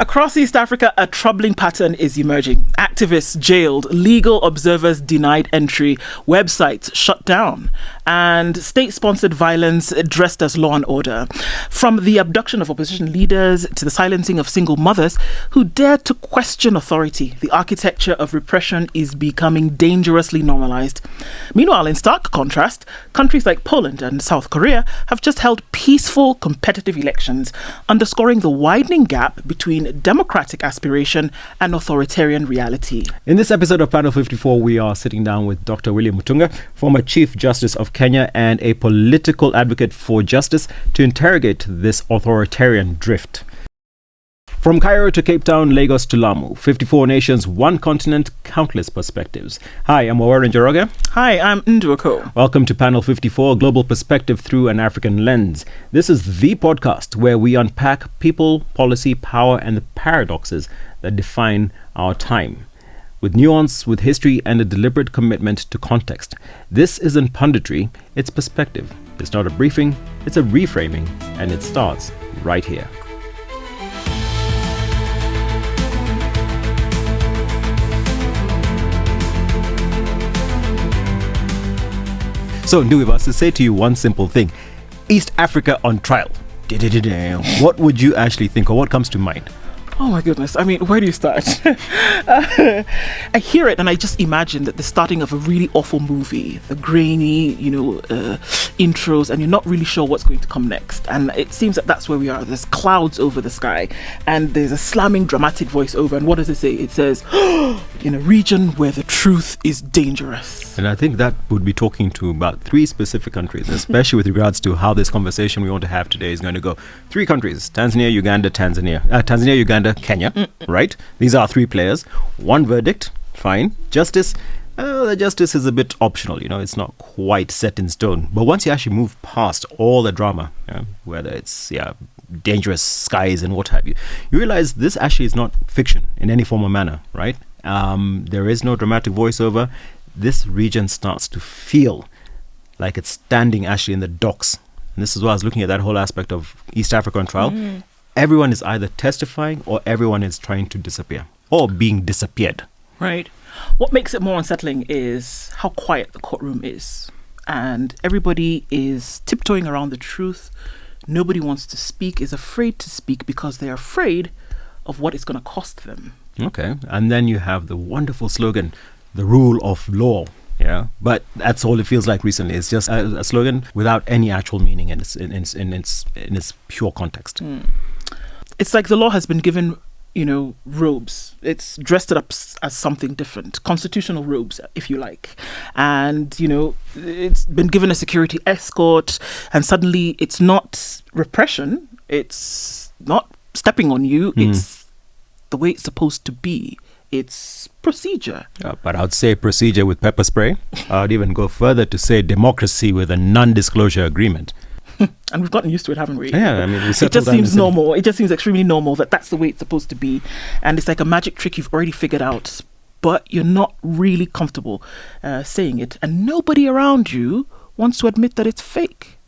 Across East Africa, a troubling pattern is emerging. Activists jailed, legal observers denied entry, websites shut down, and state-sponsored violence dressed as law and order. From the abduction of opposition leaders to the silencing of single mothers who dared to question authority, the architecture of repression is becoming dangerously normalized. Meanwhile, in stark contrast, countries like Poland and South Korea have just held peaceful, competitive elections, underscoring the widening gap between democratic aspiration and authoritarian reality. In this episode of Panel 54, we are sitting down with Dr. Willy Mutunga, former Chief Justice of Kenya and a political advocate for justice, to interrogate this authoritarian drift. From Cairo to Cape Town, Lagos to Lamu, 54 nations, one continent, countless perspectives. Hi, I'm Waweru and Nduh. Hi, I'm Nduh. Welcome to Panel 54, Global Perspective Through an African Lens. This is the podcast where we unpack people, policy, power, and the paradoxes that define our time, with nuance, with history, and a deliberate commitment to context. This isn't punditry, it's perspective. It's not a briefing, it's a reframing, and it starts right here. So, Nduh, if I was to say to you one simple thing, East Africa on trial, what would you actually think, or what comes to mind? Oh my goodness. I mean, where do you start? I hear it and I just imagine that the starting of a really awful movie, the grainy, intros, and you're not really sure what's going to come next. And it seems that that's where we are. There's clouds over the sky and there's a slamming dramatic voiceover. And what does it say? It says, in a region where the truth is dangerous. And I think that would be talking to about 3 specific countries, especially with regards to how this conversation we want to have today is going to go. 3 countries, Tanzania, Uganda, Kenya, right? These are 3 players. 1 verdict, fine. Justice, the justice is a bit optional, it's not quite set in stone. But once you actually move past all the drama, whether it's dangerous skies and what have you, you realize this actually is not fiction in any form or manner, right? There is no dramatic voiceover. This region starts to feel like it's standing actually in the docks. And this is why I was looking at that whole aspect of East Africa on trial. Everyone is either testifying or everyone is trying to disappear or being disappeared. Right. What makes it more unsettling is how quiet the courtroom is. And everybody is tiptoeing around the truth. Nobody wants to speak, is afraid to speak because they're afraid of what it's going to cost them. Okay. And then you have the wonderful slogan, the rule of law. Yeah, but that's all it feels like recently. It's just a slogan without any actual meaning in its pure context. It's like the law has been given, robes. It's dressed it up as something different, constitutional robes, if you like. And, it's been given a security escort, and suddenly it's not repression. It's not stepping on you. It's the way it's supposed to be. It's procedure. But I would say procedure with pepper spray. I would even go further to say democracy with a non-disclosure agreement. And we've gotten used to it, haven't we? Yeah, I mean, it just seems normal. It just seems extremely normal that that's the way it's supposed to be. And it's like a magic trick you've already figured out, but you're not really comfortable saying it. And nobody around you wants to admit that it's fake.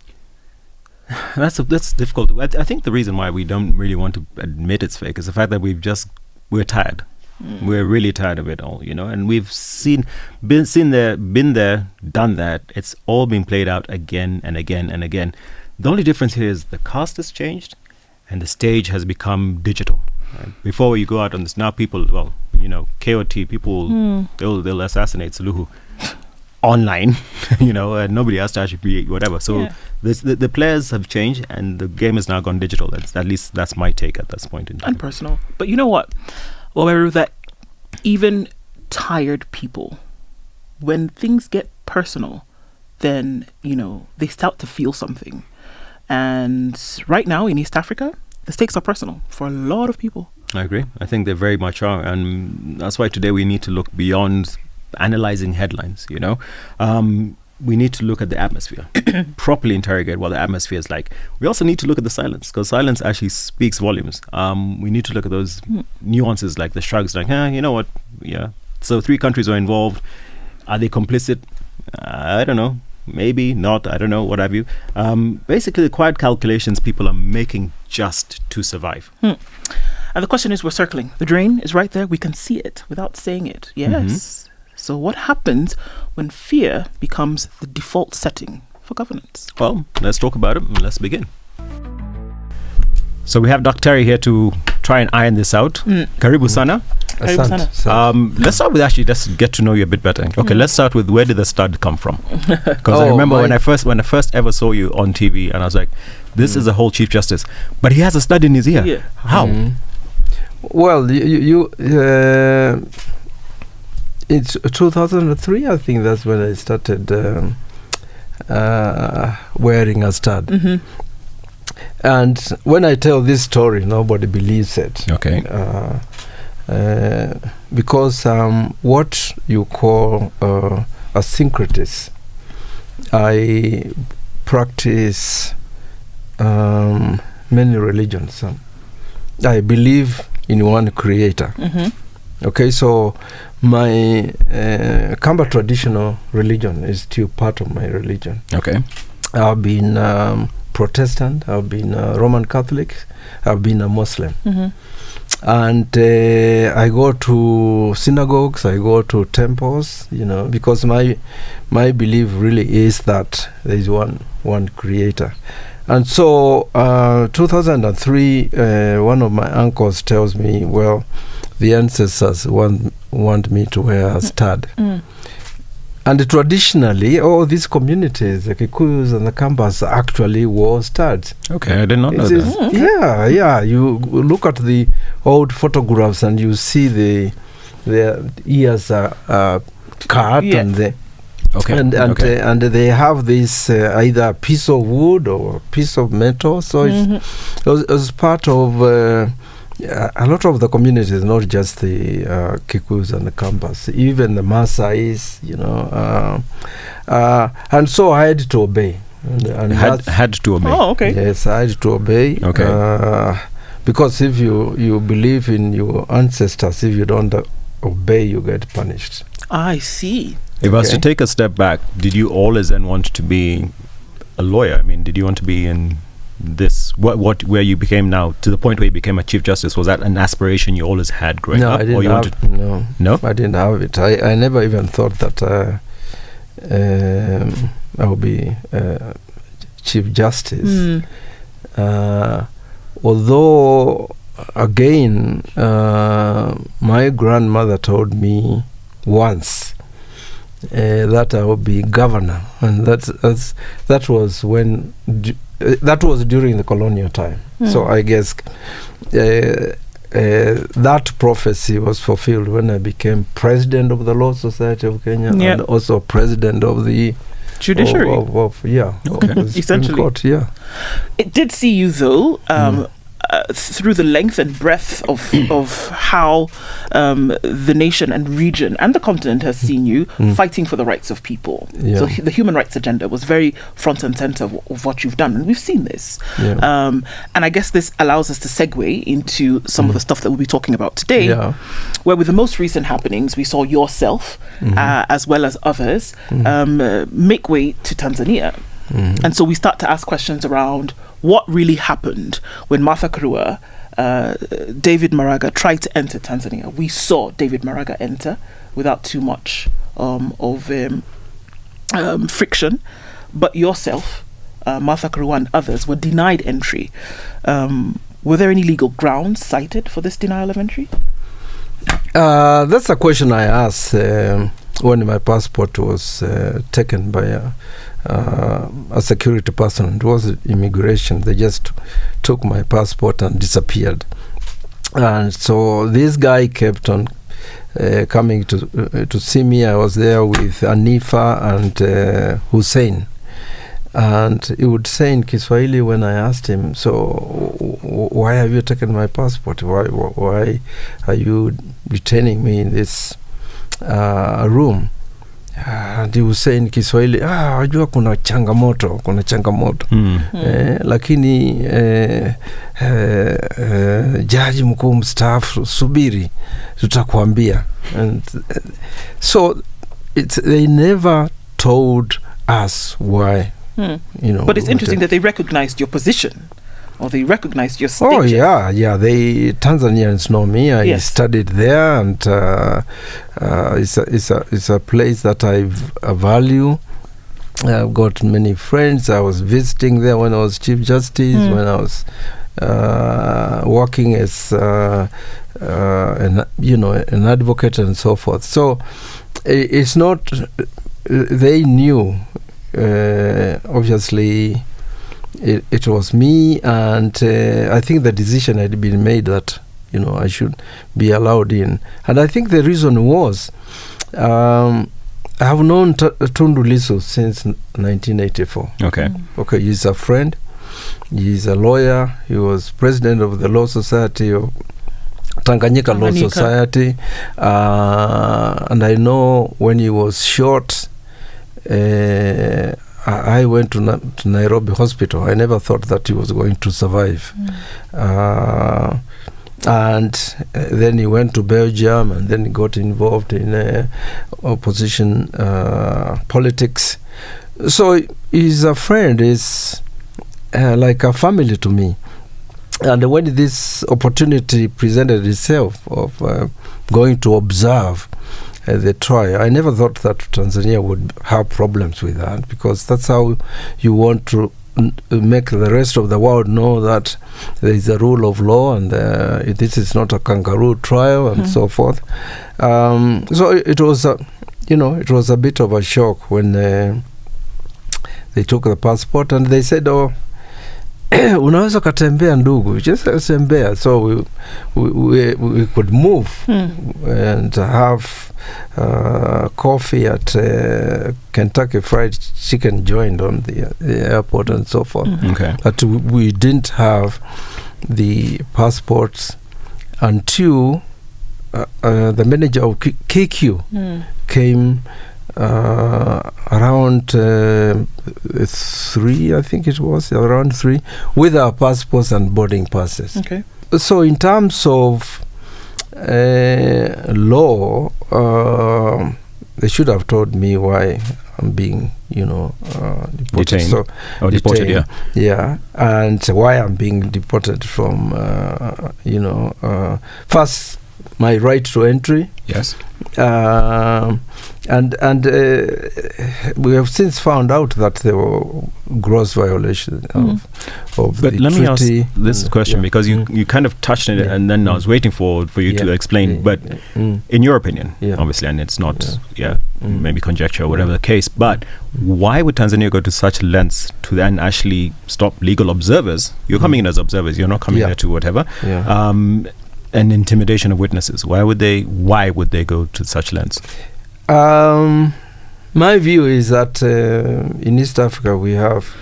That's difficult. I think the reason why we don't really want to admit it's fake is the fact that we're tired. We're really tired of it all, and we've been there, done that. It's all been played out again and again and again. The only difference here is the cast has changed and the stage has become digital. Right? Before you go out on this, now people, KOT, people, they'll assassinate Suluhu online, and nobody has to actually be whatever. So the players have changed and the game has now gone digital. At least that's my take at this point in time. And personal. But you know what? Well, that even tired people, when things get personal, then, they start to feel something. And right now in East Africa, the stakes are personal for a lot of people. I agree. I think they very much are. And that's why today we need to look beyond analyzing headlines, We need to look at the atmosphere, properly interrogate what the atmosphere is like. We also need to look at the silence, because silence actually speaks volumes. We need to look at those nuances, like the shrugs, like, you know what? Yeah. So 3 countries are involved. Are they complicit? I don't know. Maybe not. I don't know. What have you? Basically, the quiet calculations people are making just to survive. And the question is, we're circling. The drain is right there. We can see it without saying it. Yes. So what happens when fear becomes the default setting for governance? Well, let's talk about it and let's begin. So we have Dr. Terry here to try and iron this out. Karibu sana. Karibu sana. Let's start with actually just get to know you a bit better. Okay, let's start with where did the stud come from? Because I remember when I first ever saw you on TV, and I was like, this is a whole Chief Justice, but he has a stud in his ear. Yeah. How? Well, it's 2003, I think that's when I started wearing a stud. And when I tell this story, nobody believes it. Okay. Because what you call a syncretist, I practice many religions. I believe in one creator. Okay, so my Kamba traditional religion is still part of my religion. Okay. I've been Protestant, I've been Roman Catholic, I've been a Muslim. And I go to synagogues, I go to temples, because my belief really is that there is one creator. And so 2003, one of my uncles tells me, well, the ancestors want me to wear a stud. And traditionally, all these communities, the Kikuyus and the Kambas, actually wore studs. Okay, I did not know that. Yeah. You look at the old photographs and you see their ears are cut and they... Okay. And they have this either a piece of wood or a piece of metal. So it's part of a lot of the communities, not just the Kikuyus and the Kambas, even the Maasais, and so I had to obey. And had to obey. Oh, okay. Yes, I had to obey. Okay. Because if you believe in your ancestors, if you don't obey, you get punished. I see. If I was to take a step back, did you always then want to be a lawyer? I mean, did you want to be in this where you became now, to the point where you became a Chief Justice? Was that an aspiration you always had growing up? I didn't No, I didn't have it. I never even thought that I would be Chief Justice. Although, again, my grandmother told me once that I would be governor, and that was when that was during the colonial time. So I guess that prophecy was fulfilled when I became president of the Law Society of Kenya and also president of the Judiciary. Essentially. Court, It did see you though. Through the length and breadth of how the nation and region and the continent has seen you fighting for the rights of people. So the human rights agenda was very front and center of what you've done, and we've seen this. And I guess this allows us to segue into some of the stuff that we'll be talking about today, where with the most recent happenings, we saw yourself as well as others make way to Tanzania. And so we start to ask questions around what really happened when Martha Karua, David Maraga tried to enter Tanzania. We saw David Maraga enter without too much of friction, but yourself, Martha Karua and others were denied entry. Were there any legal grounds cited for this denial of entry? That's a question I asked when my passport was taken by a security person. It was immigration. They just took my passport and disappeared. And so this guy kept on coming to see me. I was there with Anifa and Hussein. And he would say in Kiswahili when I asked him, so why have you taken my passport? Why are you detaining me in this room? And he would say in Kiswahili, wajua kuna changamoto. Lakini jaji mkuu mstaafu, subiri, tutakuambia. And so they never told us why. But it's interesting that they recognized your position or they recognized your status. Oh yeah. The Tanzanians know me. I studied there, and it's a place that I value. I've got many friends. I was visiting there when I was Chief Justice, when I was working as an advocate and so forth. So it's not. They knew. Obviously, it was me, and I think the decision had been made that I should be allowed in. And I think the reason was I have known Tundu Lissu since 1984. Okay. Okay, he's a friend. He's a lawyer. He was president of the Law Society of Tanganyika Law Society. And I know when he was shot, I went to Nairobi Hospital. I never thought that he was going to survive. And then he went to Belgium, and then he got involved in opposition politics. So he's a friend, he's like a family to me. And when this opportunity presented itself of going to observe the trial, I never thought that Tanzania would have problems with that, because that's how you want to make the rest of the world know that there is a rule of law, and this is not a kangaroo trial, and so forth. So it was it was a bit of a shock when they took the passport and they said, unaweza katembea ndugu, just tembea. So we could move and have coffee at Kentucky Fried Chicken joint on the airport and so forth. Okay. But we didn't have the passports until the manager of KQ came around 3, I think it was, around 3, with our passports and boarding passes. Okay. So in terms of law, they should have told me why I'm being, deported. Detained. So Deported, yeah. Yeah, and why I'm being deported from, first, my right to entry. Yes. And we have since found out that there were gross violations of but the let me treaty. ask this question, because you kind of touched on it, and then I was waiting for you to explain. But in your opinion, obviously, and it's not, maybe conjecture or whatever the case, but why would Tanzania go to such lengths to then actually stop legal observers? You're coming in as observers. You're not coming there to whatever. And intimidation of witnesses. Why would they go to such lengths? My view is that in East Africa we have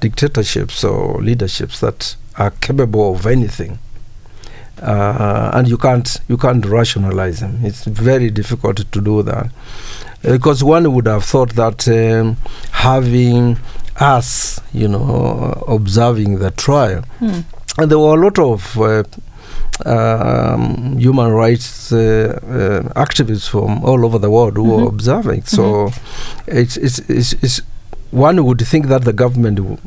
dictatorships or leaderships that are capable of anything, and you can't rationalize them. It's very difficult to do that, because one would have thought that having us, observing the trial. And there were a lot of human rights activists from all over the world who were observing. So it's one would think that the government would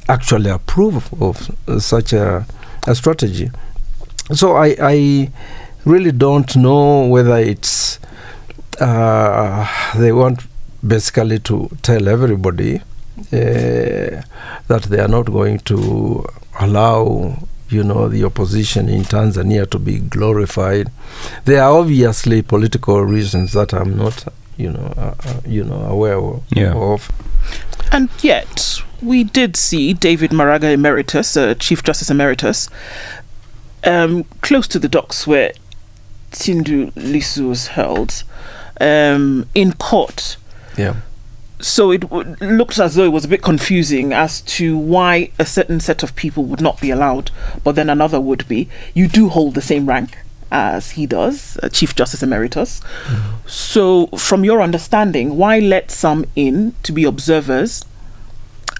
actually approve of such a strategy. So I really don't know whether it's they want basically to tell everybody that they are not going to allow the opposition in Tanzania to be glorified. There are obviously political reasons that I'm not aware of. And yet we did see David Maraga Emeritus, Chief Justice Emeritus, close to the docks where Tundu Lissu was held, in court. So it looked as though it was a bit confusing as to why a certain set of people would not be allowed, but then another would be. You do hold the same rank as he does, Chief Justice Emeritus. So from your understanding, why let some in to be observers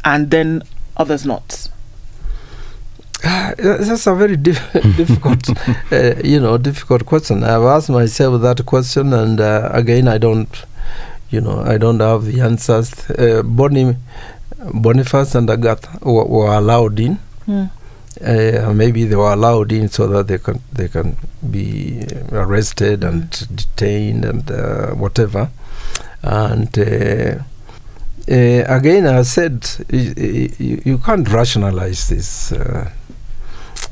and then others not? That's a very difficult, difficult question. I've asked myself that question, and again, I don't have the answers. Bonnie Boniface and Agatha were allowed in. Maybe they were allowed in so that they can be arrested and detained and whatever. And again, I said you can't rationalize this.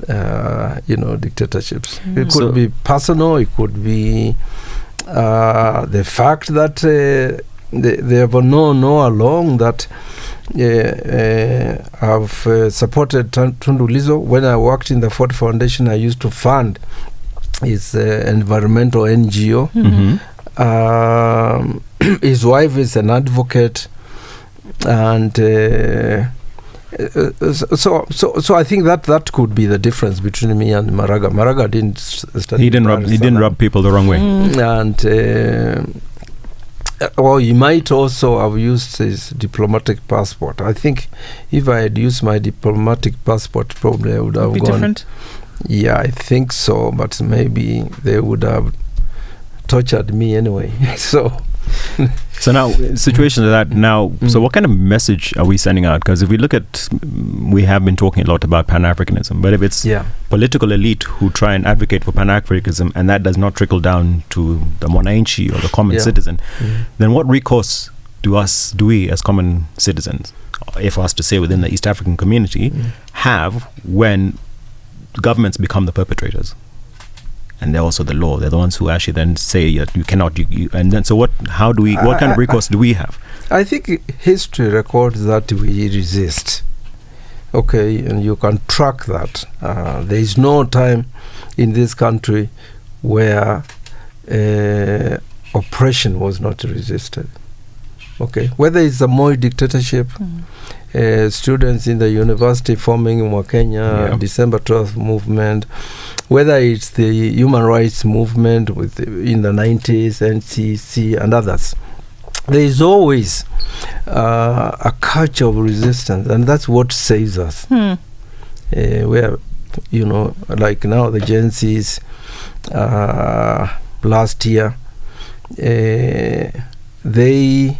Dictatorships. It could be personal. It could be the fact that they have known all along that I've supported Tundu Lissu. When I worked in the Ford Foundation, I used to fund his environmental NGO. His wife is an advocate, and so I think that could be the difference between me and Maraga. Maraga didn't study. He didn't rub people the wrong way. And or he might also have used his diplomatic passport. I think if I had used my diplomatic passport, probably I would have gone different. Yeah, I think so, but maybe they would have tortured me anyway. So now, situations like that now, so what kind of message are we sending out? Because if we look at, we have been talking a lot about Pan-Africanism, but if it's political elite who try and advocate for Pan-Africanism and that does not trickle down to the Mwananchi or the common citizen, then what recourse do we as common citizens, if asked to say within the East African community, have when governments become the perpetrators? And they're also the law. They're the ones who actually then say that you cannot. And then, so what? How do we? What kind of recourse do we have? I think history records that we resist. Okay, and you can track that. There is no time in this country where oppression was not resisted. Okay, whether it's a Moi dictatorship, students in the university forming in Kenya, December 12th movement, whether it's the human rights movement in the 90s, NCC and others, there is always a culture of resistance, and that's what saves us. Where, like now the Gen Zs, last year, they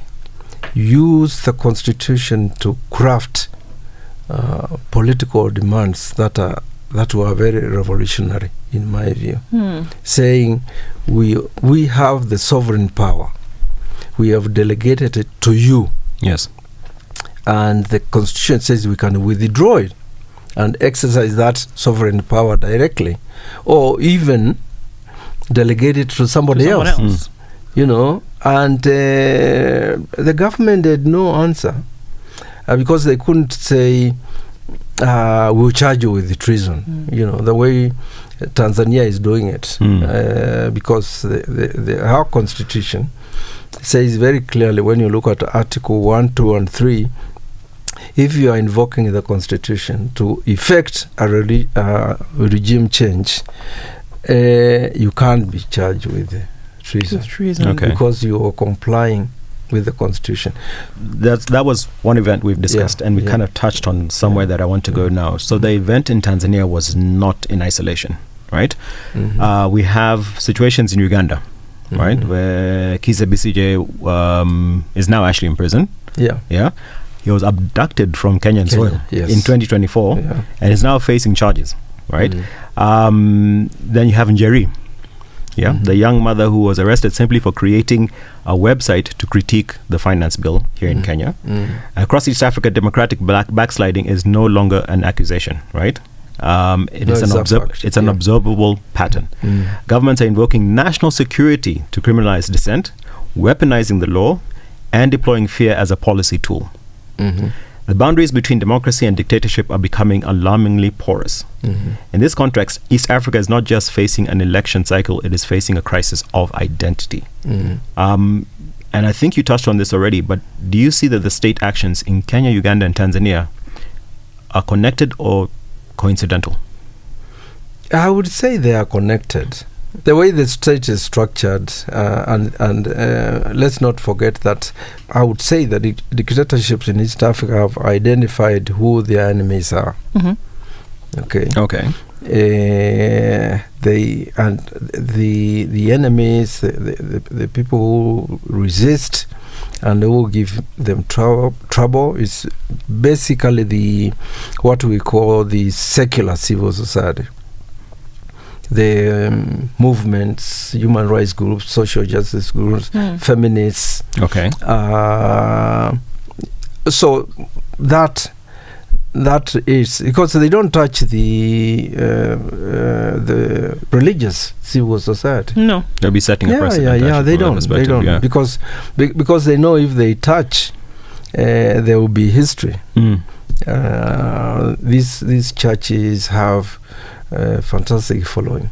use the constitution to craft political demands that were very revolutionary, in my view, saying we have the sovereign power, we have delegated it to you, and the constitution says we can withdraw it and exercise that sovereign power directly, or even delegate it to somebody else. And the government had no answer because they couldn't say we'll charge you with treason, the way Tanzania is doing it, because our constitution says very clearly, when you look at Article 1, 2 and 3, if you are invoking the constitution to effect a regime change, you can't be charged with treason. Because you are complying with the constitution. That was one event we've discussed, and we kind of touched on somewhere that I want to go now. So the event in Tanzania was not in isolation, right? We have situations in Uganda, right, where Kizza Besigye is now actually in prison. He was abducted from Kenyan soil in 2024 and is now facing charges, right? Then you have Njeri, the young mother who was arrested simply for creating a website to critique the finance bill here in Kenya. Across East Africa, democratic backsliding is no longer an accusation, right? It's an observable pattern. Governments are invoking national security to criminalize dissent, weaponizing the law, and deploying fear as a policy tool. The boundaries between democracy and dictatorship are becoming alarmingly porous. In this context, East Africa is not just facing an election cycle, it is facing a crisis of identity. And I think you touched on this already, but do you see that the state actions in Kenya, Uganda, and Tanzania are connected or coincidental? I would say they are connected. The way the state is structured, and let's not forget that I would say that dictatorships in East Africa have identified who their enemies are. Okay. The enemies, the people who resist and who will give them trouble is basically what we call the secular civil society. The movements, human rights groups, social justice groups, feminists. Okay. So that is because they don't touch the religious civil society. No, they'll be setting a precedent. They don't because they know if they touch, there will be history. These churches have fantastic following.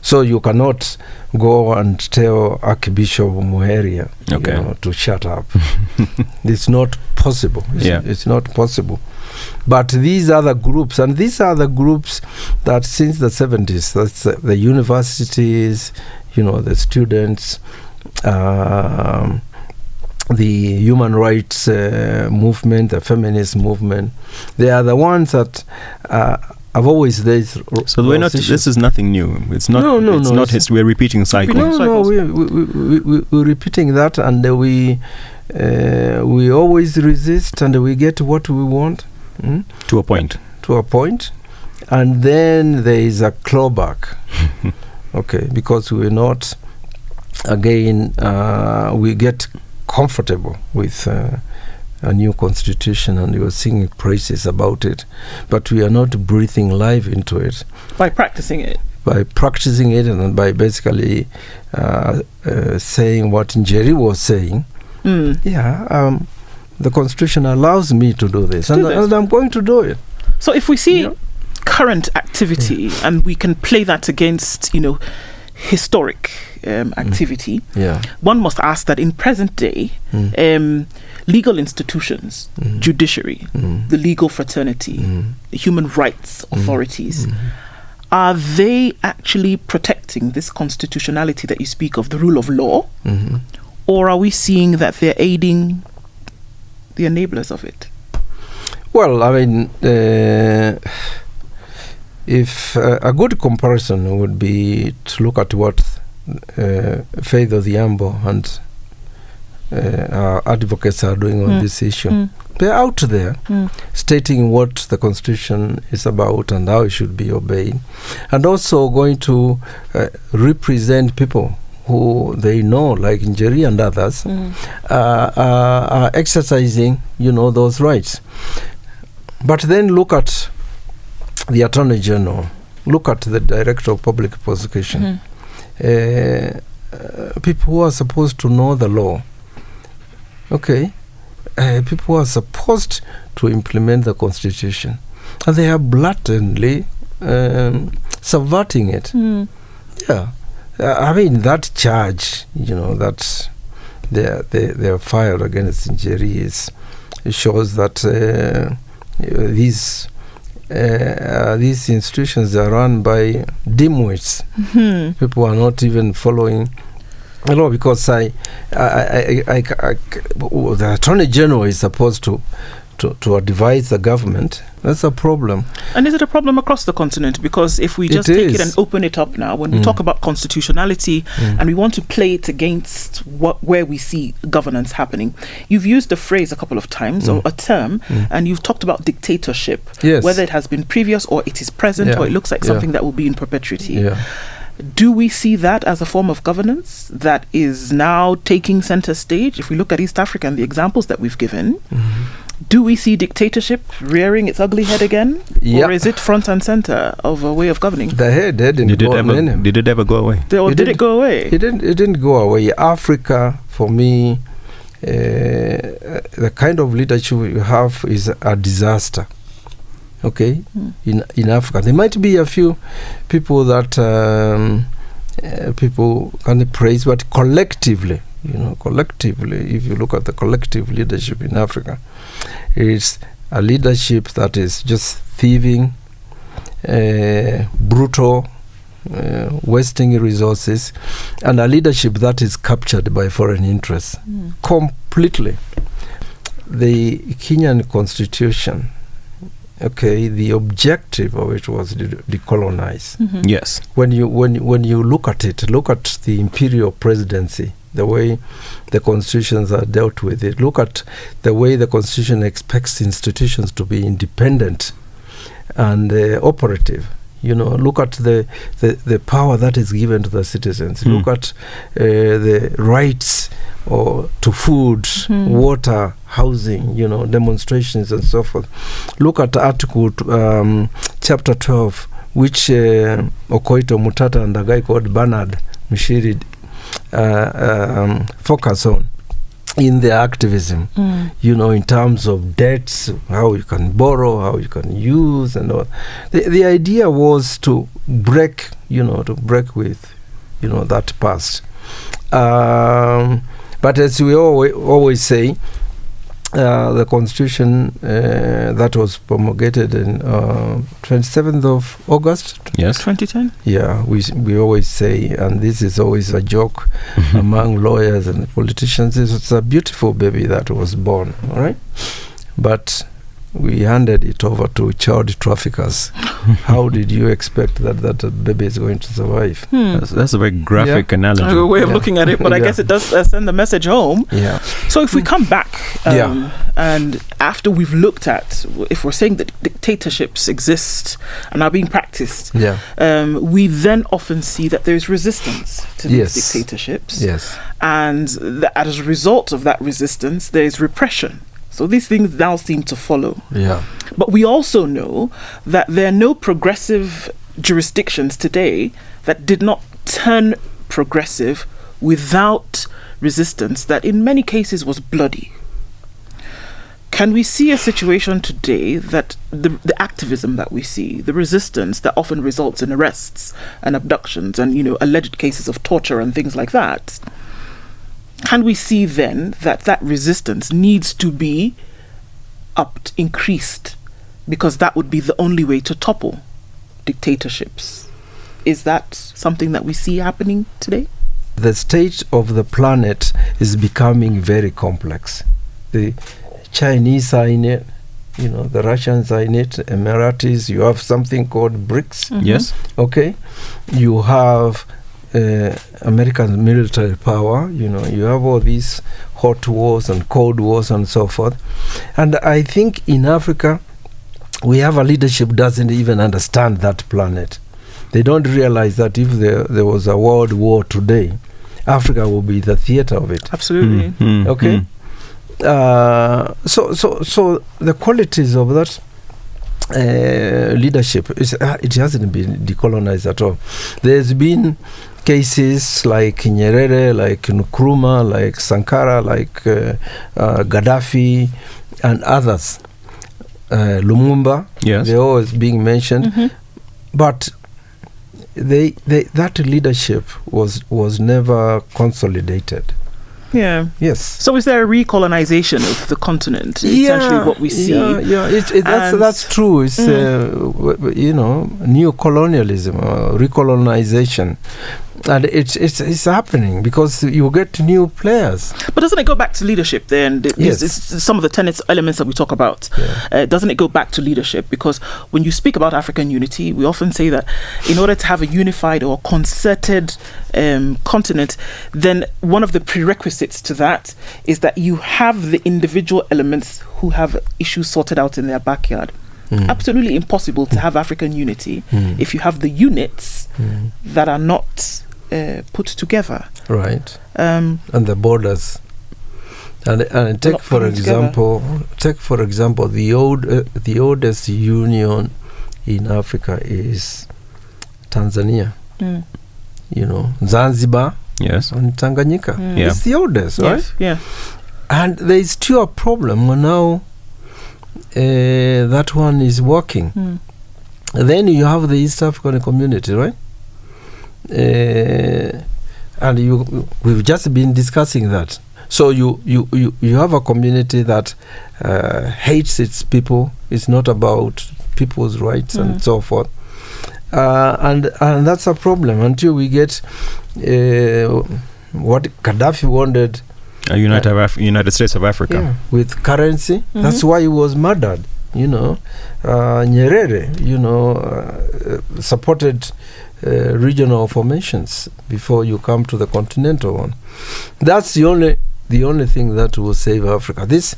So you cannot go and tell Archbishop Muheria to shut up. It's not possible. It's not possible. But these other groups, and these are the groups that since the 70s, that's the universities, the students, the human rights movement, the feminist movement, they are the ones that I've always raised. So we're not. This is nothing new. It's not. It's not history. We're repeating cycles. We're repeating that, and we always resist, and we get what we want. To a point. And then there is a clawback. Okay, because we're not. Again, we get comfortable with a new constitution, and we are singing praises about it, but we are not breathing life into it by practicing it, and by basically saying what Njeri was saying. The constitution allows me to do this, and I'm going to do it. So if we see current activity and we can play that against historic activity, one must ask that in present day legal institutions, judiciary, the legal fraternity, the human rights authorities, are they actually protecting this constitutionality that you speak of, the rule of law, or are we seeing that they're aiding the enablers of it? Well, I mean, if a good comparison would be to look at what Faith Odhiambo and our advocates are doing on this issue. They're out there stating what the constitution is about and how it should be obeyed, and also going to represent people who they know, like Njeri and others, are exercising, those rights. But then look at the Attorney General, look at the Director of Public Prosecution, people who are supposed to know the law. Okay, people who are supposed to implement the constitution, and they are blatantly subverting it. I mean, that charge, that they are fired against Njeri shows that these institutions are run by dimwits. People are not even following the law, because the Attorney General is supposed to advise the government. That's a problem. And is it a problem across the continent? Because if we just take it and open it up now, when we talk about constitutionality and we want to play it against where we see governance happening, you've used the phrase a couple of times, or a term, and you've talked about dictatorship, whether it has been previous or it is present, or it looks like something that will be in perpetuity. Do we see that as a form of governance that is now taking center stage? If we look at East Africa and the examples that we've given, do we see dictatorship rearing its ugly head again? Or is it front and center of a way of govening? The head didn't go away. Did it ever go away? Did it go away? It didn't go away. Africa, for me, the kind of leadership you have is a disaster. Okay, in Africa, there might be a few people that people can praise, but collectively, if you look at the collective leadership in Africa, it's a leadership that is just thieving, brutal, wasting resources, and a leadership that is captured by foreign interests completely. The Kenyan Constitution, the objective of it was to decolonize. Yes. When you look at it, look at the imperial presidency the way the constitutions are dealt with. It look at the way the constitution expects institutions to be independent and operative. Look at the power that is given to the citizens. Look at the rights to food, water, housing, demonstrations and so forth. Look at Article Chapter 12, which Okoito Mutata and a guy called Bernard Mshiri focus on in their activism, in terms of debts, how you can borrow, how you can use, and all. The idea was to break with, that past. But as we always say, the constitution that was promulgated in 27th of August. Yes. 2010. Yeah, we always say, and this is always a joke among lawyers and politicians, it's a beautiful baby that was born, all right? But we handed it over to child traffickers. How did you expect that baby is going to survive? That's a very graphic analogy. A way of looking at it, but I guess it does send the message home. Yeah. So if we come back, and after we've looked at, if we're saying that dictatorships exist and are being practiced, we then often see that there's resistance to these dictatorships. Yes. And as a result of that resistance, there's repression. So these things now seem to follow. Yeah. But we also know that there are no progressive jurisdictions today that did not turn progressive without resistance that in many cases was bloody. Can we see a situation today that the activism that we see, the resistance that often results in arrests and abductions and, alleged cases of torture and things like that, can we see then that resistance needs to be upped, increased, because that would be the only way to topple dictatorships? Is that something that we see happening today? The state of the planet is becoming very complex. The Chinese are in it, the Russians are in it, Emiratis, you have something called BRICS. Yes. Okay. You have American military power, you have all these hot wars and cold wars and so forth. And I think in Africa, we have a leadership doesn't even understand that planet. They don't realize that if there was a world war today, Africa will be the theater of it. Absolutely. Okay. So the qualities of that leadership it hasn't been decolonized at all. There's been cases like Nyerere, like Nkrumah, like Sankara, like Gaddafi, and others. Lumumba, they're always being mentioned, but that leadership was never consolidated. Yeah. Yes. So is there a recolonization of the continent? Essentially what we see. That's true. It's new colonialism, recolonization. And it's happening because you get new players. But doesn't it go back to leadership then? It's some of the tenets, elements that we talk about. Doesn't it go back to leadership? Because when you speak about African unity, we often say that in order to have a unified or concerted continent, then one of the prerequisites to that is that you have the individual elements who have issues sorted out in their backyard. Absolutely impossible to have African unity if you have the units that are not put together. Right. And the borders. And take for example the oldest union in Africa is Tanzania. Zanzibar. Yes. And Tanganyika. It's the oldest, right? Yeah. And there is still a problem now. That one is working. Then you have the East African community, right? And we've just been discussing that. So you have a community that hates its people. It's not about people's rights and so forth. And that's a problem until we get what Gaddafi wanted. United States of Africa. With currency. That's why he was murdered. Nyerere, supported regional formations before you come to the continental one. That's the only thing that will save Africa. This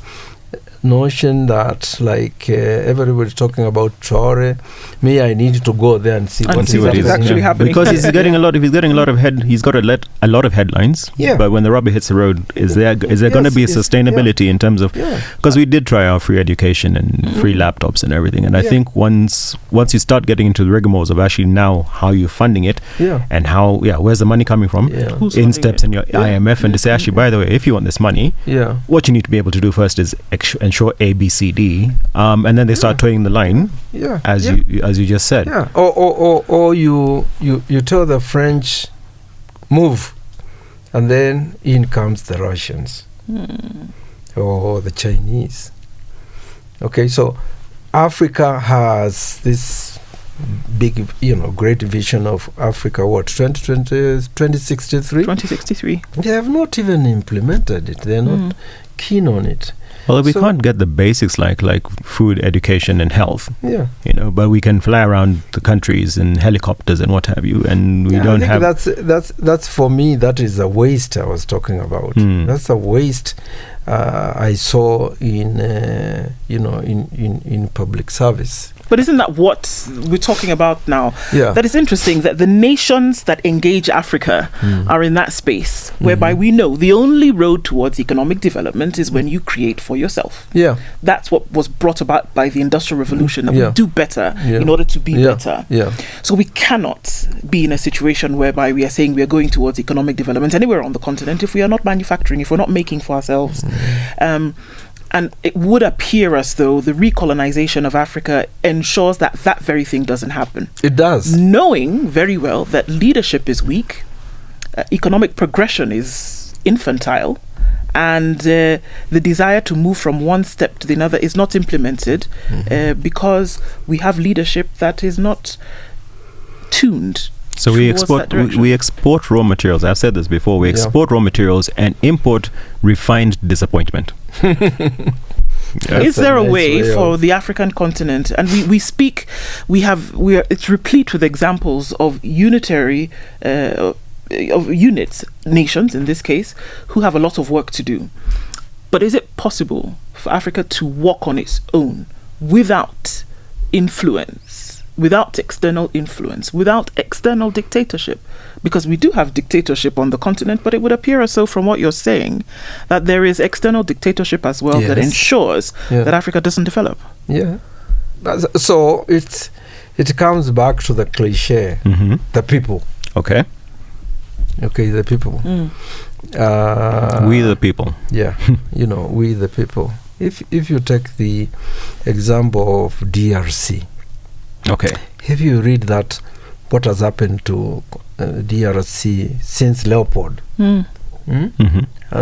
notion that everybody's talking about Traore, I need to go there and see what is actually happening, because he's got a lot of headlines. Yeah. But when the rubber hits the road, is there going to be a sustainability in terms of, because we did try our free education and free laptops and everything, and I think once you start getting into the rigmaroles of actually now how you're funding it, and how where's the money coming from, in steps in your IMF, and to say actually, by the way, if you want this money, what you need to be able to do first is ensure A, B, C, D, and then they start toeing the line, as you just said. Or you tell the French move, and then in comes the Russians or the Chinese. Okay, so Africa has this big, great vision of Africa. What, 2063? 2063. They have not even implemented it. They're not keen on it. Well, we can't get the basics like food, education, and health. Yeah. But we can fly around the countries in helicopters and what have you, and we don't have. That's for me. That is a waste I was talking about. That's a waste I saw in public service. But isn't that what we're talking about now? Yeah. That is interesting that the nations that engage Africa are in that space, whereby we know the only road towards economic development is when you create for yourself. Yeah. That's what was brought about by the Industrial Revolution, that we do better in order to be better. Yeah. So we cannot be in a situation whereby we are saying we are going towards economic development anywhere on the continent if we are not manufacturing, if we're not making for ourselves. And it would appear as though the recolonization of Africa ensures that very thing doesn't happen. It does. Knowing very well that leadership is weak, economic progression is infantile, and the desire to move from one step to the other is not implemented because we have leadership that is not tuned. So we export raw materials. I've said this before. We export raw materials and import refined disappointment. Is there a way for the African continent, and it's replete with examples of unitary nations in this case, who have a lot of work to do. But is it possible for Africa to walk on its own without influence, without external influence, without external dictatorship? Because we do have dictatorship on the continent, but it would appear as though from what you're saying that there is external dictatorship as well that ensures that Africa doesn't develop. Yeah. So it comes back to the cliche, the people. Okay, the people. We the people. Yeah, we the people. If you take the example of DRC, if you read that, what has happened to DRC since Leopold, and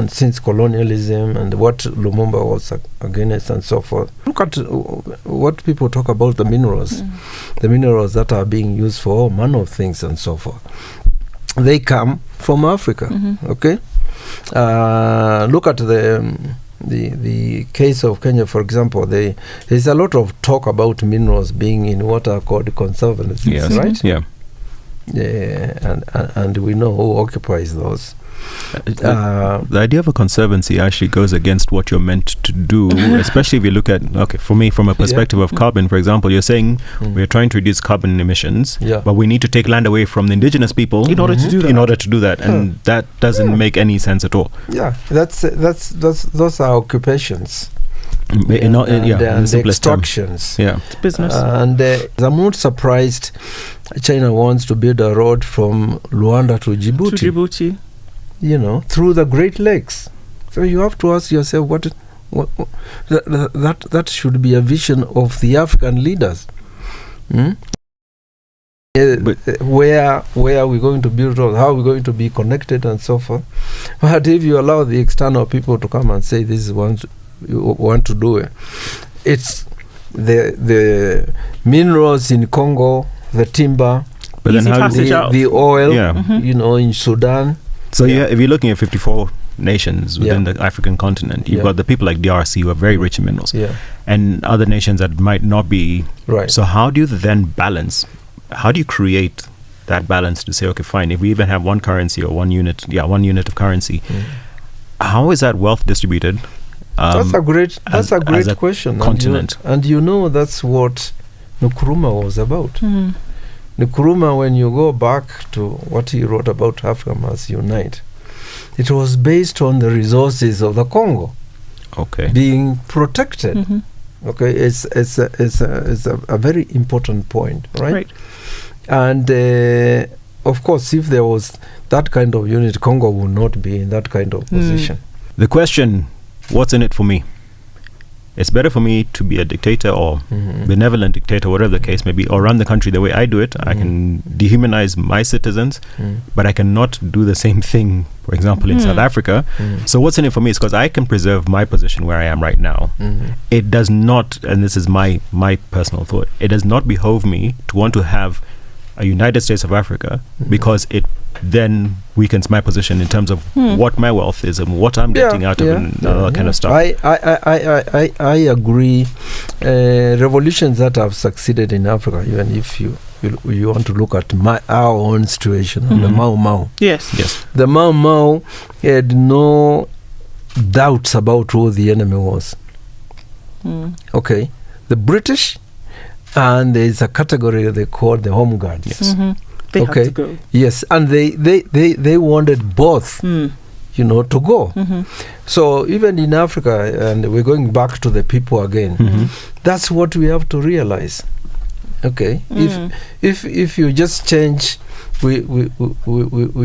since colonialism, and what Lumumba was against, and so forth. Look at what people talk about the minerals that are being used for all manner of things and so forth. They come from Africa. Okay, look at the case of Kenya, for example. There's a lot of talk about minerals being in what are called conservancies, right? Yeah. And we know who occupies those. The idea of a conservancy actually goes against what you're meant to do, especially if you look at, for me, from a perspective of carbon, for example, you're saying we're trying to reduce carbon emissions, but we need to take land away from the indigenous people in order to do that. And that doesn't make any sense at all. Yeah, those are occupations. And the extractions. It's business. And I'm not surprised China wants to build a road from Luanda to Djibouti. Through the Great Lakes. So you have to ask yourself, what that should be a vision of the African leaders. Where are we going to build roads? How are we going to be connected and so forth? But if you allow the external people to come and say this is what you want to do, it's the minerals in Congo, the timber, but then the oil, in Sudan. So if you're looking at 54 nations within the African continent. You've got the people like DRC who are very rich in minerals, and other nations that might not be. Right. So how do you then balance? How do you create that balance to say, okay, fine, if we even have one currency or one unit of currency, how is that wealth distributed? That's a great question. Continent. And that's what Nkrumah was about. Nkrumah, when you go back to what he wrote about Africa Must Unite, it was based on the resources of the Congo being protected. Okay, it's a very important point, right? And of course, if there was that kind of unit, Congo would not be in that kind of position. The question, what's in it for me? It's better for me to be a dictator or benevolent dictator, whatever the case may be, or run the country the way I do it. I can dehumanize my citizens, but I cannot do the same thing, for example, in South Africa. So what's in it for me is because I can preserve my position where I am right now. It does not, and this is my personal thought, it does not behove me to want to have a United States of Africa because it then weakens my position in terms of what my wealth is and what I'm getting out of it and all that kind of stuff. I agree. Revolutions that have succeeded in Africa, even if you want to look at our own situation, the Mau Mau. Yes. The Mau Mau had no doubts about who the enemy was. Okay. The British, and there is a category they call the Home Guards. Yes. They had to go. Yes, and they wanted both, to go. So even in Africa, and we're going back to the people again, that's what we have to realize. Okay, if you just change, we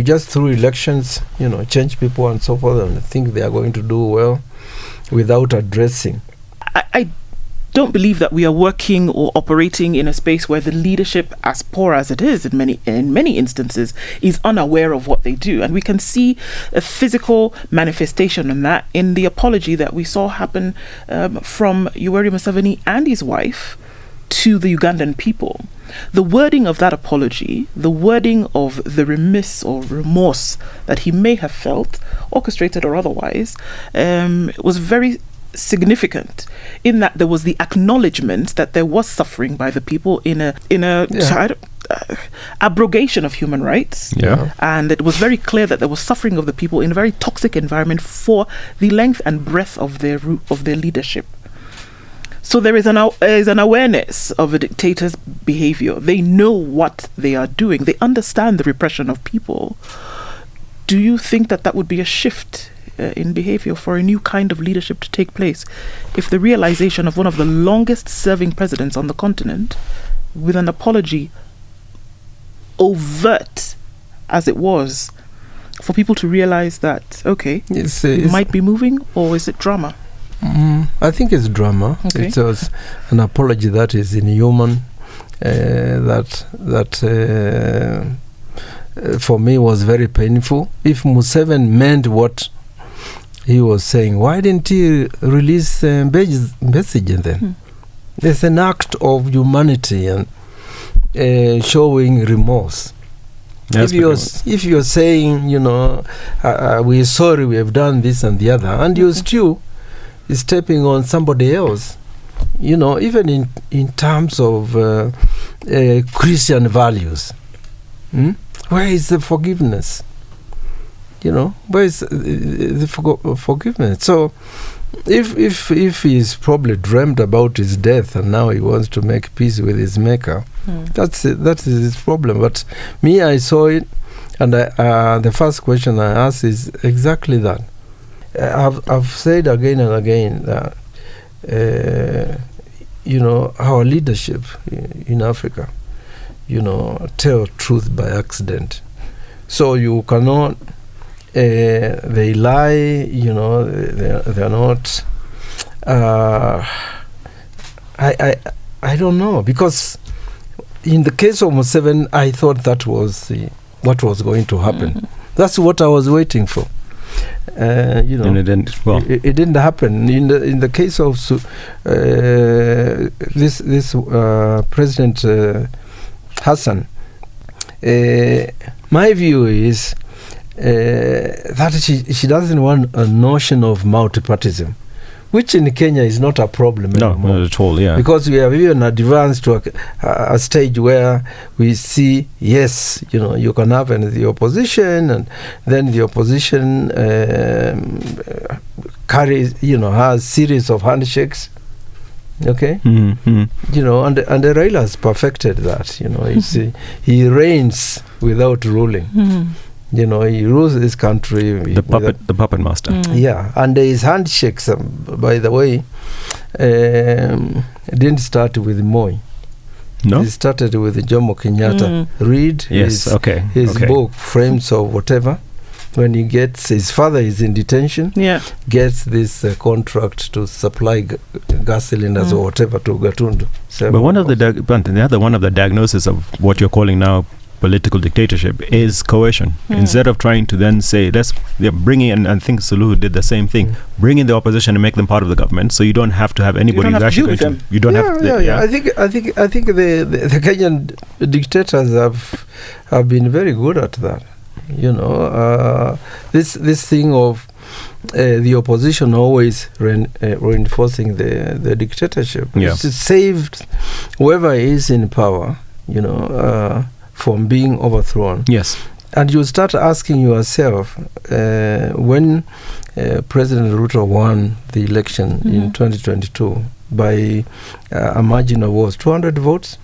just through elections, change people and so forth, and think they are going to do well without addressing. I don't believe that we are working or operating in a space where the leadership, as poor as it is in many instances, is unaware of what they do. And we can see a physical manifestation of that in the apology that we saw happen from Waweru Museveni and his wife to the Ugandan people. The wording of that apology, the wording of the remiss or remorse that he may have felt, orchestrated or otherwise, was very significant in that there was the acknowledgement that there was suffering by the people in a abrogation of human rights, and it was very clear that there was suffering of the people in a very toxic environment for the length and breadth of their leadership. So there is an awareness of a dictator's behavior. They know what they are doing. They understand the repression of people. Do you think that would be a shift in behavior for a new kind of leadership to take place if the realization of one of the longest serving presidents on the continent, with an apology overt as it was, for people to realize that it might be moving, or is it drama? I think it's drama. It was an apology that is inhuman, that for me was very painful. If Museveni meant what he was saying, why didn't he release message then? There's an act of humanity and showing remorse. If you're saying, we're sorry, we have done this and the other, and you're still stepping on somebody else, even in terms of Christian values, where is the forgiveness? Where is the forgiveness? So if he's probably dreamt about his death and now he wants to make peace with his maker, that's his problem. But me, I saw it, and the first question I asked is exactly that. I've said again and again that our leadership in Africa, tell truth by accident. So you cannot. They lie, they're not. I don't know, because in the case of Museveni, I thought that was what was going to happen. That's what I was waiting for. And it didn't. Well, it didn't happen. In the case of this President Hassan, my view is, that she doesn't want a notion of multipartism, which in Kenya is not a problem anymore. No, not at all, yeah. Because we have even advanced to a stage where we see, yes, you can have the opposition, and then the opposition carries, has series of handshakes. Okay, mm-hmm. And the Raila has perfected that. You see, he reigns without ruling. Mm-hmm. He rules this country. The puppet master. Yeah, and his handshakes, by the way, didn't start with Moi. No, it started with Jomo Kenyatta. Read his book, Frames of Whatever. When he gets, his father is in detention, gets this contract to supply gas cylinders or whatever to Gatundu. But one of the diagnosis of what you're calling now political dictatorship is coercion. Instead of trying to then say, let's bring in, and I think Suluhu did the same thing, bring in the opposition and make them part of the government, so you don't have to have anybody who's actually going to. You don't have to. Yeah. I think the Kenyan dictators have been very good at that. This thing of the opposition always reinforcing the dictatorship. It saved whoever is in power, from being overthrown. Yes. And you start asking yourself, when President Ruto won the election in 2022 by a margin of 200 votes?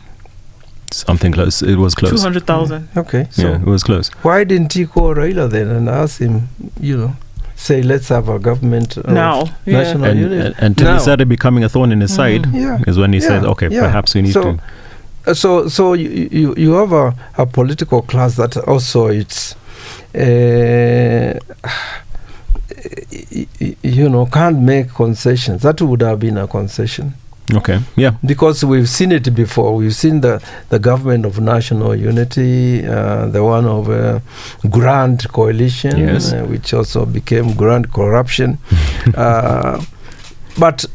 Something close. It was close. 200,000. Okay. So it was close. Why didn't he call Raila then and ask him, say, let's have a government now, national unity? Until he started becoming a thorn in his side, is when he said, okay, perhaps we need to. So you have a political class that also it's can't make concessions. That would have been a concession. Okay. Yeah. Because we've seen it before. We've seen the government of national unity, the one of grand coalition, which also became grand corruption. But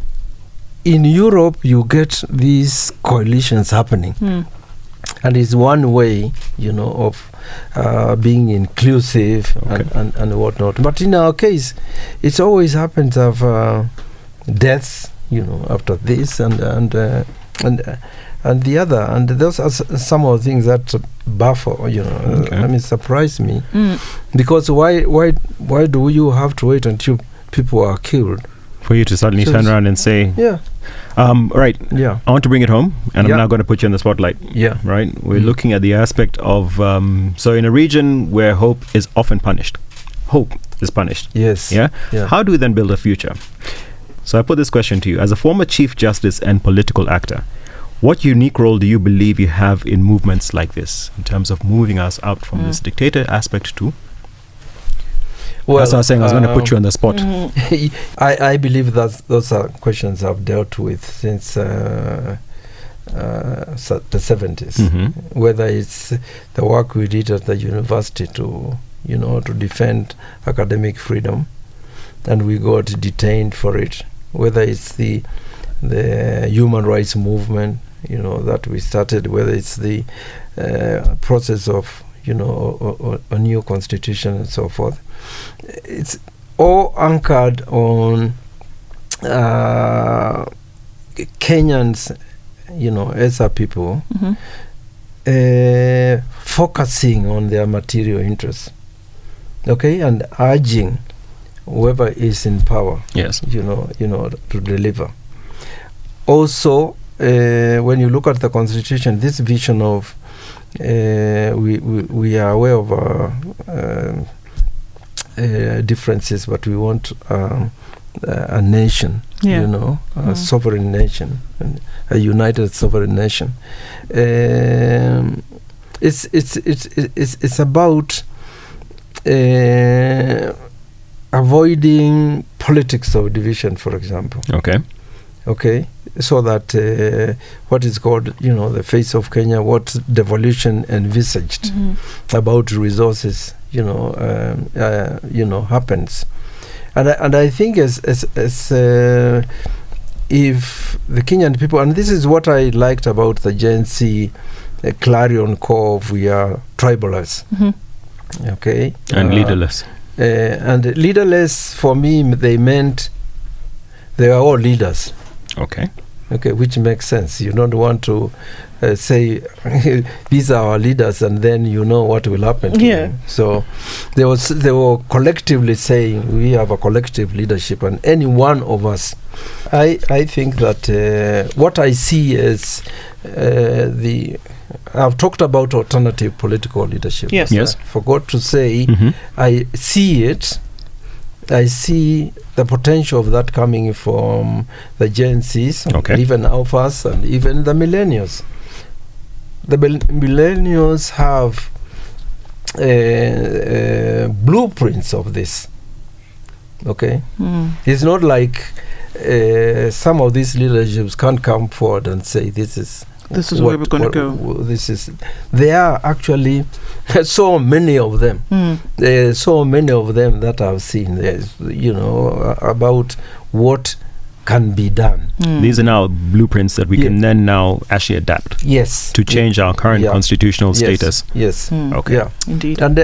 in Europe, you get these coalitions happening. And it's one way, of being inclusive and whatnot. But in our case, it always happens of deaths, after this and the other. And those are some of the things that baffle, surprise me. Because why do you have to wait until people are killed for you to suddenly turn around and say, right, I want to bring it home, and I'm now going to put you in the spotlight. Right, we're looking at the aspect of so in a region where hope is often punished, how do we then build a future? So I put this question to you: as a former Chief Justice and political actor, what unique role do you believe you have in movements like this, in terms of moving us out from this dictator aspect to? Well, as I was saying, I was going to put you on the spot. I believe that those are questions I've dealt with since the 70s. Whether it's the work we did at the university to defend academic freedom, and we got detained for it. Whether it's the human rights movement, that we started. Whether it's the process of a new constitution and so forth. It's all anchored on Kenyans, as a people, focusing on their material interests, and urging whoever is in power, to deliver. Also, when you look at the constitution, this vision of we are aware of differences, but we want a nation, a sovereign nation, a united sovereign nation. It's about avoiding politics of division, for example. Okay, so that what is called, the face of Kenya, what devolution envisaged about resources, happens. And I think as if the Kenyan people, and this is what I liked about the Gen Z clarion call of we are tribalists. Okay. And leaderless. And leaderless, for me, they meant they are all leaders. Okay. Okay, which makes sense. You don't want to say these are our leaders, and then you know what will happen to them. So they were collectively saying we have a collective leadership, and any one of us. I think that what I see is I've talked about alternative political leadership. Yes. I forgot to say I see it. I see the potential of that coming from the Gen Zs, even Alphas, and even the millennials. The millennials have blueprints of this. Okay? It's not like some of these leaderships can't come forward and say this is where we're going to go. There are actually so many of them. So many of them that I've seen. About what can be done. These are now blueprints that we can then now actually adapt. Yes. To change our current constitutional status. Yes. Okay. Yeah. Indeed. And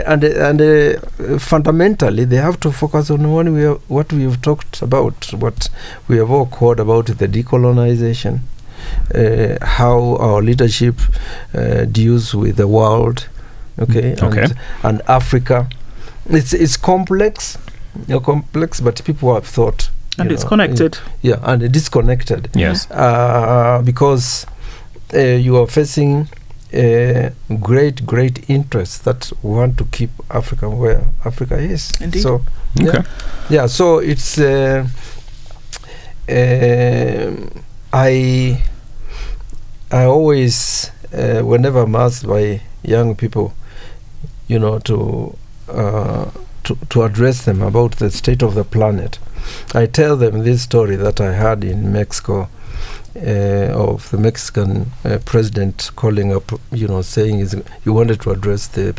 fundamentally, they have to focus on what we have talked about, what we have all called about the decolonization. How our leadership deals with the world, and Africa. It's complex, but people have thought, and it's connected. And disconnected. Yes, because you are facing great interests that want to keep Africa where Africa is. Indeed. So so it's I always, whenever I'm asked by young people, to address them about the state of the planet, I tell them this story that I had in Mexico of the Mexican president calling up, saying he wanted to address the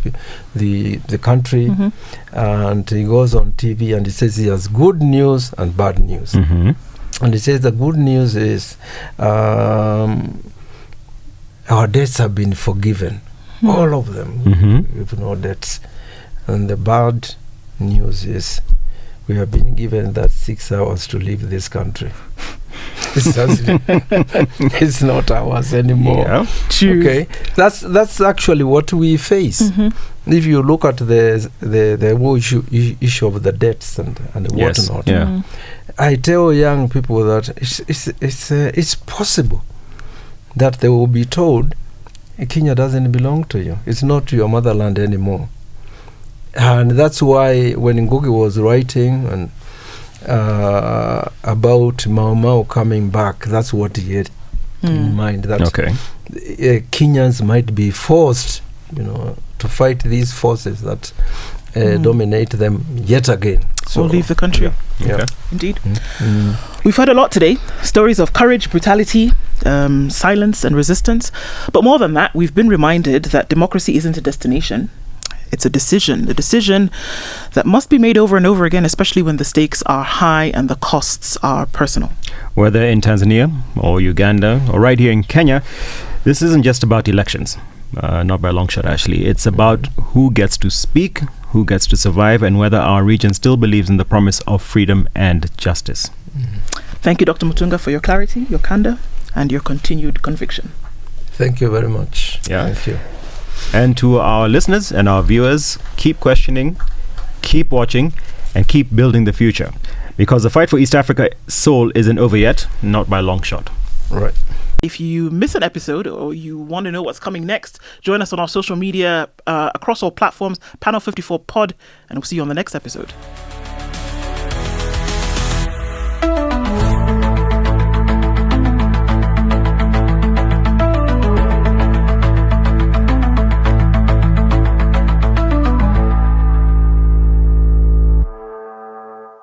country, and he goes on TV and he says he has good news and bad news. And he says the good news is our debts have been forgiven, all of them. We have no debts. And the bad news is we have been given that 6 hours to leave this country. It's not ours anymore. Yeah. Okay, that's actually what we face. If you look at the whole issue of the debts and whatnot, I tell young people that it's possible that they will be told Kenya doesn't belong to you. It's not your motherland anymore. And that's why when Ngugi was writing and about Mau Mau coming back, that's what he had in mind, that Kenyans might be forced, to fight these forces that dominate them yet again. So leave the country. Indeed. We've heard a lot today. Stories of courage, brutality, silence and resistance. But more than that, we've been reminded that democracy isn't a destination. It's a decision that must be made over and over again, especially when the stakes are high and the costs are personal. Whether in Tanzania or Uganda or right here in Kenya, this isn't just about elections. Not by a long shot, actually. It's about who gets to speak, who gets to survive, and whether our region still believes in the promise of freedom and justice. Thank you, Dr. Mutunga, for your clarity, your candor, and your continued conviction. Thank you very much. Thank you. And to our listeners and our viewers, keep questioning, keep watching, and keep building the future. Because the fight for East Africa's soul isn't over yet, not by a long shot. Right. If you miss an episode or you want to know what's coming next, join us on our social media across all platforms, Panel 54 Pod, and we'll see you on the next episode.